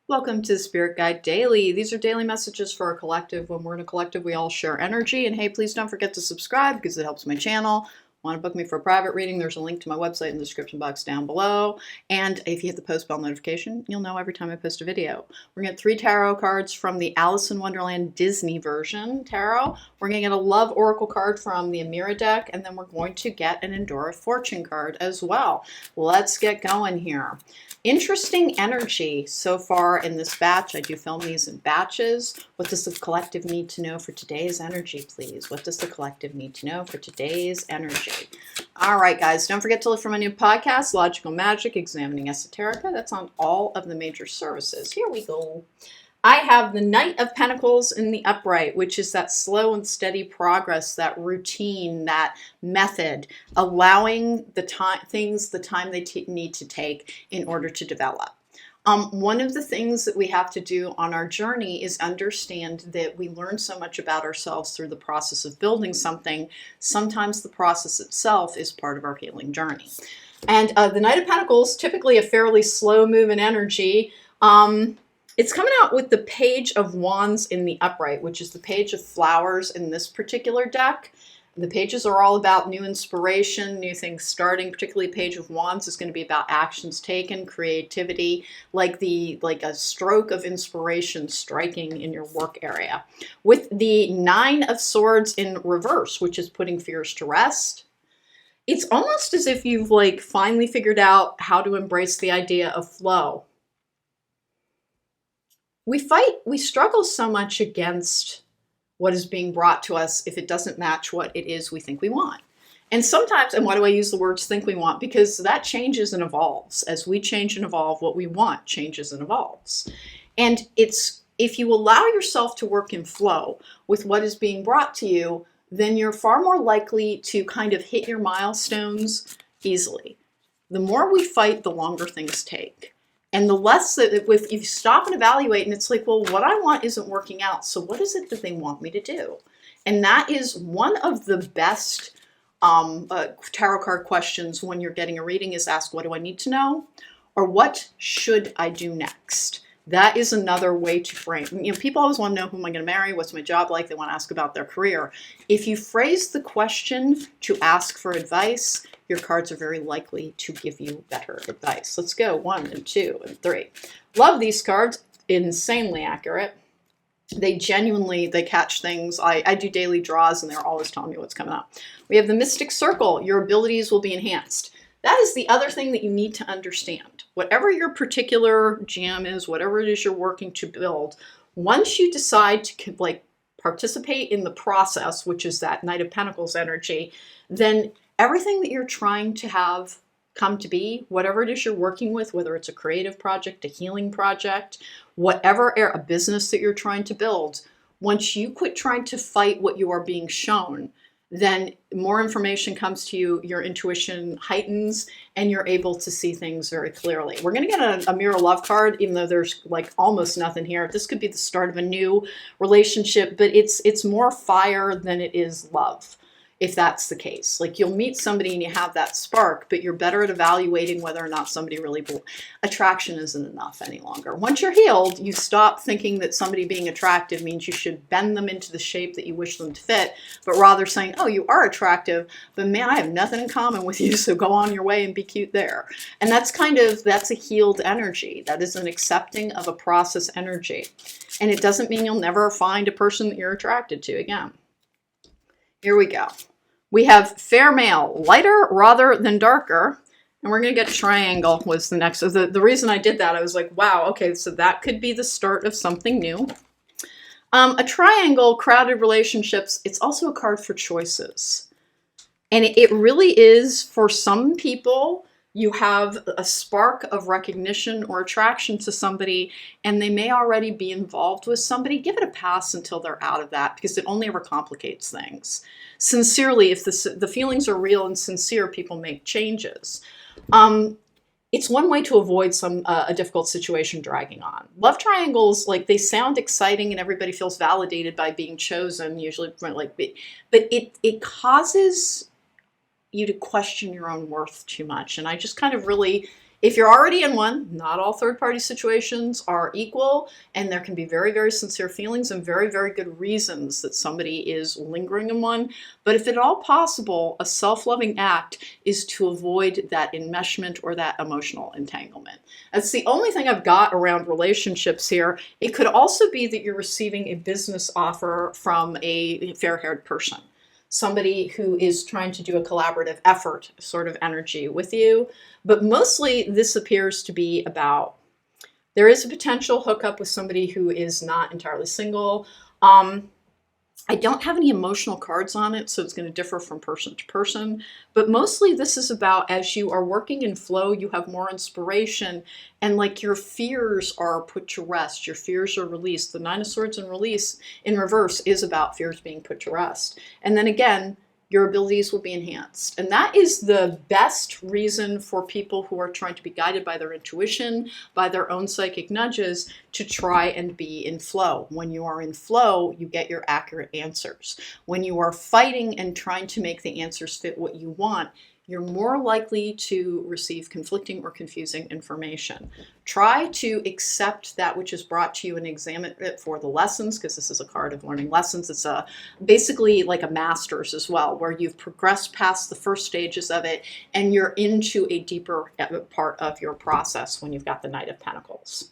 Welcome to Spirit Guide Daily. These are daily messages for a collective. When we're in a collective, we all share energy. And hey, please don't forget to subscribe because it helps my channel. Want to book me for a private reading? There's a link to my website in the description box down below. And if you hit the post bell notification, you'll know every time I post a video. We're going to get 3 tarot cards from the Alice in Wonderland Disney version tarot. We're going to get a love oracle card from the Amira deck. And then we're going to get an Endora fortune card as well. Let's get going here. Interesting energy so far in this batch. I do film these in batches. What does the collective need to know for today's energy, please? What does the collective need to know for today's energy? All right, guys, don't forget to look for my new podcast, Logical Magic, Examining Esoterica. That's on all of the major services. Here we go. I have the Knight of Pentacles in the upright, which is that slow and steady progress, that routine, that method, allowing the time they need to take in order to develop. One of the things that we have to do on our journey is understand that we learn so much about ourselves through the process of building something. Sometimes the process itself is part of our healing journey. And the Knight of Pentacles, typically a fairly slow moving energy, it's coming out with the Page of Wands in the upright, which is the Page of Flowers in this particular deck. The pages are all about new inspiration, new things starting. Particularly Page of Wands is going to be about actions taken, creativity, like a stroke of inspiration striking in your work area. With the 9 of Swords in reverse, which is putting fears to rest. It's almost as if you've finally figured out how to embrace the idea of flow. We struggle so much against what is being brought to us if it doesn't match what it is we think we want. And sometimes, and why do I use the words think we want? Because that changes and evolves. As we change and evolve, what we want changes and evolves. And if you allow yourself to work in flow with what is being brought to you, then you're far more likely to kind of hit your milestones easily. The more we fight, the longer things take. And the less that if you stop and evaluate and it's like, well, what I want isn't working out. So what is it that they want me to do? And that is one of the best tarot card questions when you're getting a reading is ask, what do I need to know? Or what should I do next? That is another way to frame. People always want to know, who am I going to marry? What's my job like? They want to ask about their career. If you phrase the question to ask for advice, your cards are very likely to give you better advice. Let's go 1 and 2 and 3. Love these cards. Insanely accurate. They catch things. I do daily draws and they're always telling me what's coming up. We have the Mystic Circle. Your abilities will be enhanced. That is the other thing that you need to understand. Whatever your particular jam is, whatever it is you're working to build, once you decide to participate in the process, which is that Knight of Pentacles energy, then everything that you're trying to have come to be, whatever it is you're working with, whether it's a creative project, a healing project, whatever a business that you're trying to build, once you quit trying to fight what you are being shown, then more information comes to you, your intuition heightens, and you're able to see things very clearly. We're going to get a Mirror Love card, even though there's almost nothing here. This could be the start of a new relationship, but it's more fire than it is love. If that's the case, you'll meet somebody and you have that spark, but you're better at evaluating whether or not somebody attraction isn't enough any longer. Once you're healed, you stop thinking that somebody being attractive means you should bend them into the shape that you wish them to fit, but rather saying, oh, you are attractive, but man, I have nothing in common with you, so go on your way and be cute there. And that's a healed energy. That is an accepting of a process energy. And it doesn't mean you'll never find a person that you're attracted to again. Here we go. We have fair male, lighter rather than darker. And we're going to get triangle was the next. So the reason I did that, I was like, wow, okay, so that could be the start of something new. A triangle, crowded relationships, it's also a card for choices. And it really is, for some people, you have a spark of recognition or attraction to somebody, and they may already be involved with somebody. Give it a pass until they're out of that, because it only ever complicates things. Sincerely, if the feelings are real and sincere, people make changes. It's one way to avoid a difficult situation dragging on. Love triangles, they sound exciting and everybody feels validated by being chosen, usually, but it causes you to question your own worth too much. And I just kind of really If you're already in one, not all third-party situations are equal, and there can be very, very sincere feelings and very, very good reasons that somebody is lingering in one. But if at all possible, a self-loving act is to avoid that enmeshment or that emotional entanglement. That's the only thing I've got around relationships here. It could also be that you're receiving a business offer from a fair-haired person, somebody who is trying to do a collaborative effort sort of energy with you. But mostly this appears to be about, there is a potential hookup with somebody who is not entirely single. I don't have any emotional cards on it, so it's going to differ from person to person. But mostly this is about, as you are working in flow, you have more inspiration, and like your fears are put to rest. Your fears are released. The Nine of Swords in release in reverse is about fears being put to rest. And then again, your abilities will be enhanced. And that is the best reason for people who are trying to be guided by their intuition, by their own psychic nudges, to try and be in flow. When you are in flow, you get your accurate answers. When you are fighting and trying to make the answers fit what you want, you're more likely to receive conflicting or confusing information. Try to accept that which is brought to you and examine it for the lessons, because this is a card of learning lessons. It's basically like a master's as well, where you've progressed past the first stages of it and you're into a deeper part of your process when you've got the Knight of Pentacles.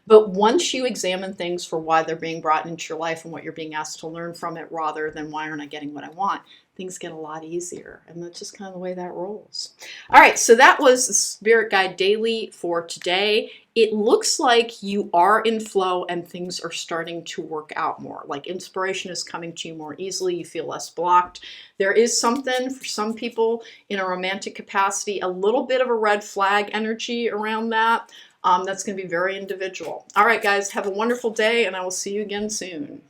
But once you examine things for why they're being brought into your life and what you're being asked to learn from it, rather than why aren't I getting what I want, things get a lot easier. And that's just kind of the way that rolls. All right, so that was the Spirit Guide Daily for today. It looks like you are in flow and things are starting to work out more. Like inspiration is coming to you more easily. You feel less blocked. There is something for some people in a romantic capacity, a little bit of a red flag energy around that. That's going to be very individual. All right, guys, have a wonderful day, and I will see you again soon.